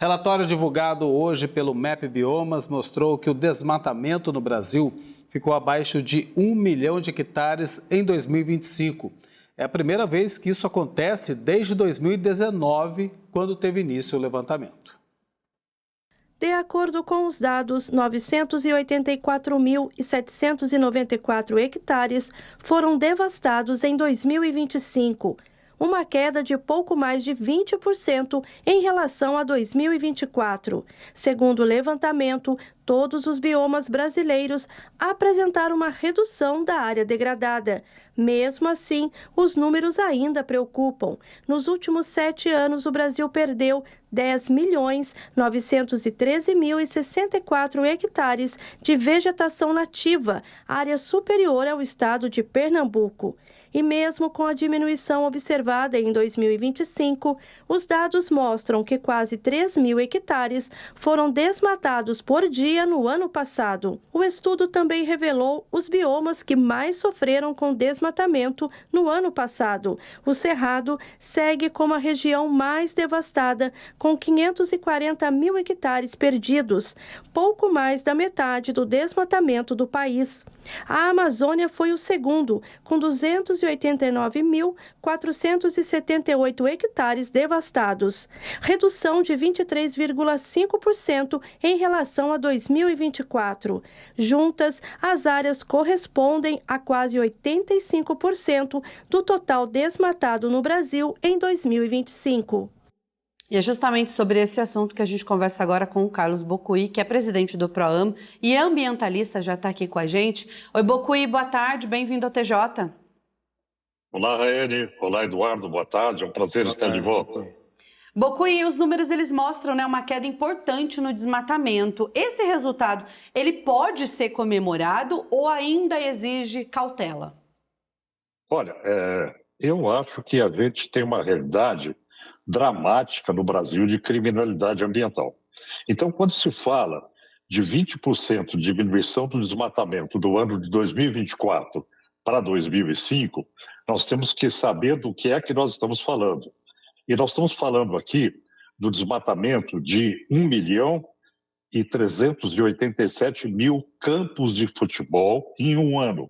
Relatório divulgado hoje pelo MAP Biomas mostrou que o desmatamento no Brasil ficou abaixo de 1 milhão de hectares em 2025. É a primeira vez que isso acontece desde 2019, quando teve início o levantamento. De acordo com os dados, 984.794 hectares foram devastados em 2025, uma queda de pouco mais de 20% em relação a 2024. Segundo o levantamento, todos os biomas brasileiros apresentaram uma redução da área degradada. Mesmo assim, os números ainda preocupam. Nos últimos 7 anos, o Brasil perdeu 10.913.064 hectares de vegetação nativa, área superior ao estado de Pernambuco. E mesmo com a diminuição observada em 2025, os dados mostram que quase 3.000 hectares foram desmatados por dia no ano passado. O estudo também revelou os biomas que mais sofreram com desmatamento no ano passado. O Cerrado segue como a região mais devastada, com 540.000 hectares perdidos, pouco mais da metade do desmatamento do país. A Amazônia foi o segundo, com 289.478 hectares devastados, redução de 23,5% em relação a 2024. Juntas, as áreas correspondem a quase 85% do total desmatado no Brasil em 2025. E é justamente sobre esse assunto que a gente conversa agora com o Carlos Bocuí, que é presidente do PROAM e ambientalista, já está aqui com a gente. Oi, Bocuí, boa tarde, bem-vindo ao TJ. Olá, Raene. Olá, Eduardo, boa tarde, é um prazer estar de volta. Bocuí, os números eles mostram, né, uma queda importante no desmatamento. Esse resultado, ele pode ser comemorado ou ainda exige cautela? Olha, eu acho que a gente tem uma realidade dramática no Brasil de criminalidade ambiental. Então, quando se fala de 20% de diminuição do desmatamento do ano de 2024 para 2005, nós temos que saber do que é que nós estamos falando. E nós estamos falando aqui do desmatamento de 1.387.000 campos de futebol em um ano.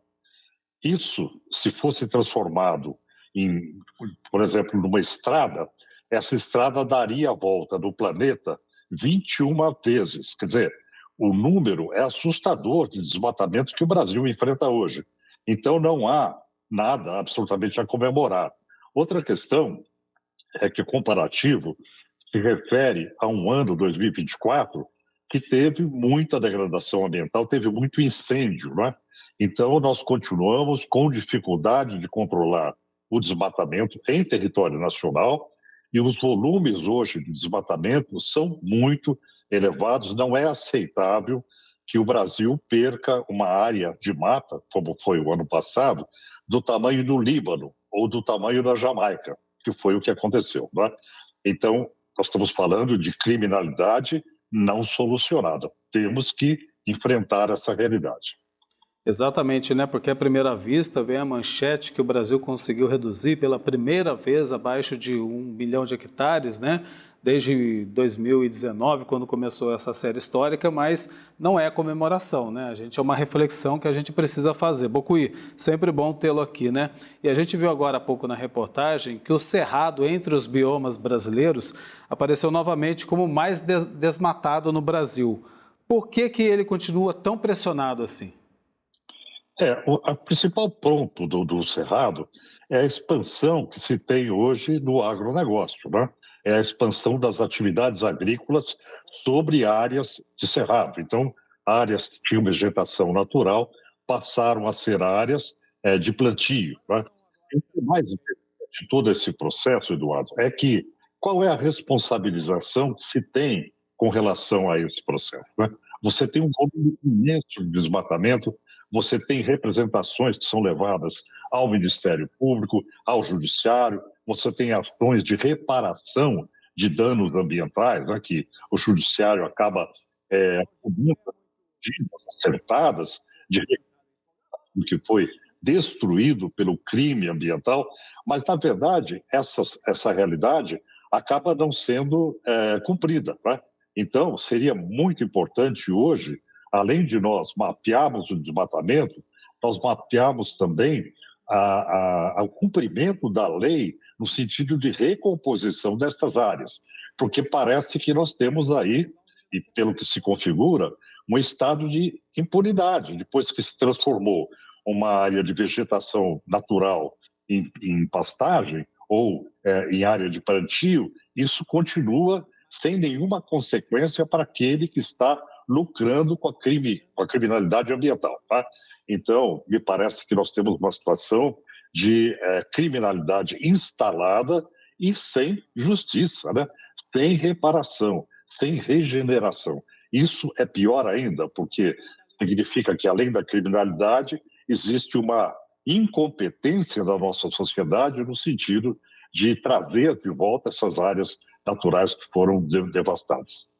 Isso, se fosse transformado em, por exemplo, numa estrada, essa estrada daria a volta do planeta 21 vezes. Quer dizer, o número é assustador de desmatamento que o Brasil enfrenta hoje. Então, não há nada absolutamente a comemorar. Outra questão é que o comparativo se refere a um ano, 2024, que teve muita degradação ambiental, teve muito incêndio, não é? Então, nós continuamos com dificuldade de controlar o desmatamento em território nacional, e os volumes hoje de desmatamento são muito elevados. Não é aceitável que o Brasil perca uma área de mata, como foi o ano passado, do tamanho do Líbano ou do tamanho da Jamaica, que foi o que aconteceu, não é? Então, nós estamos falando de criminalidade não solucionada. Temos que enfrentar essa realidade. Exatamente, né? Porque à primeira vista vem a manchete que o Brasil conseguiu reduzir pela primeira vez abaixo de 1 milhão de hectares, né? Desde 2019, quando começou essa série histórica, mas não é comemoração, né? É uma reflexão que a gente precisa fazer. Bocuí, sempre bom tê-lo aqui, né? E a gente viu agora há pouco na reportagem que o Cerrado, entre os biomas brasileiros, apareceu novamente como o mais desmatado no Brasil. Por que ele continua tão pressionado assim? O principal ponto do Cerrado é a expansão que se tem hoje no agronegócio, né? É a expansão das atividades agrícolas sobre áreas de cerrado. Então, áreas que tinham vegetação natural passaram a ser áreas de plantio, né? E o que mais interessante de todo esse processo, Eduardo, é que qual é a responsabilização que se tem com relação a esse processo, né? Você tem um volume imenso de desmatamento, você tem representações que são levadas ao Ministério Público, ao Judiciário, você tem ações de reparação de danos ambientais, né, que o Judiciário acaba cobrindo medidas acertadas de que foi destruído pelo crime ambiental, mas, na verdade, essa realidade acaba não sendo cumprida, né? Então, seria muito importante hoje, além de nós mapearmos o desmatamento, nós mapearmos também o cumprimento da lei no sentido de recomposição dessas áreas, porque parece que nós temos aí, e pelo que se configura, um estado de impunidade, depois que se transformou uma área de vegetação natural em pastagem ou em área de plantio, isso continua sem nenhuma consequência para aquele que está lucrando com a criminalidade ambiental. Tá? Então, me parece que nós temos uma situação de criminalidade instalada e sem justiça, né? Sem reparação, sem regeneração. Isso é pior ainda, porque significa que, além da criminalidade, existe uma incompetência da nossa sociedade no sentido de trazer de volta essas áreas naturais que foram devastadas.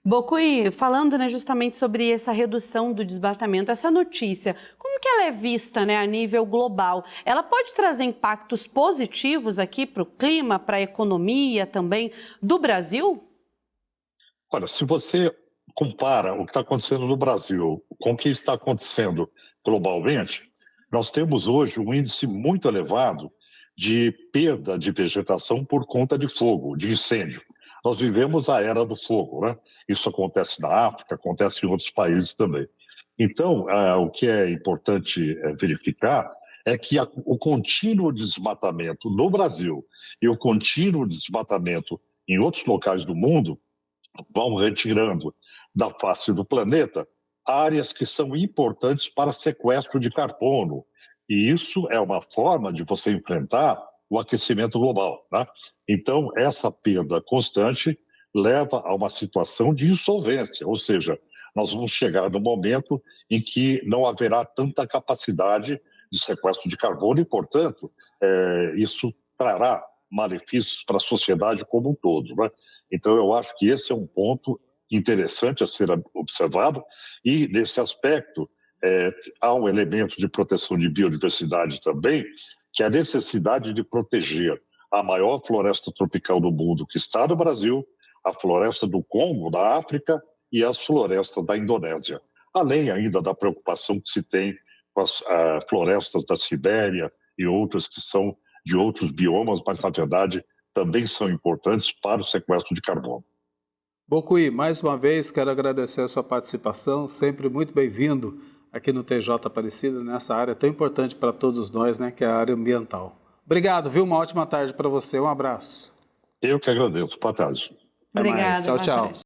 Bocuí, falando, né, justamente sobre essa redução do desmatamento, essa notícia, como que ela é vista, né, a nível global? Ela pode trazer impactos positivos aqui para o clima, para a economia também do Brasil? Olha, se você compara o que está acontecendo no Brasil com o que está acontecendo globalmente, nós temos hoje um índice muito elevado de perda de vegetação por conta de fogo, de incêndio. Nós vivemos a era do fogo, né? Isso acontece na África, acontece em outros países também. Então, o que é importante verificar é que o contínuo desmatamento no Brasil e o contínuo desmatamento em outros locais do mundo vão retirando da face do planeta áreas que são importantes para sequestro de carbono. E isso é uma forma de você enfrentar o aquecimento global, né? Então, essa perda constante leva a uma situação de insolvência, ou seja, nós vamos chegar no momento em que não haverá tanta capacidade de sequestro de carbono e, portanto, isso trará malefícios para a sociedade como um todo, né? Então, eu acho que esse é um ponto interessante a ser observado e, nesse aspecto, há um elemento de proteção de biodiversidade também, que é a necessidade de proteger a maior floresta tropical do mundo, que está no Brasil, a floresta do Congo, da África, e as florestas da Indonésia. Além ainda da preocupação que se tem com as florestas da Sibéria e outras que são de outros biomas, mas, na verdade, também são importantes para o sequestro de carbono. Bocuí, mais uma vez quero agradecer a sua participação, sempre muito bem-vindo aqui no TJ Aparecida, nessa área tão importante para todos nós, né, que é a área ambiental. Obrigado, viu? Uma ótima tarde para você, um abraço. Eu que agradeço. Boa tarde. Até Obrigada, mais. Tchau, tchau. tarde.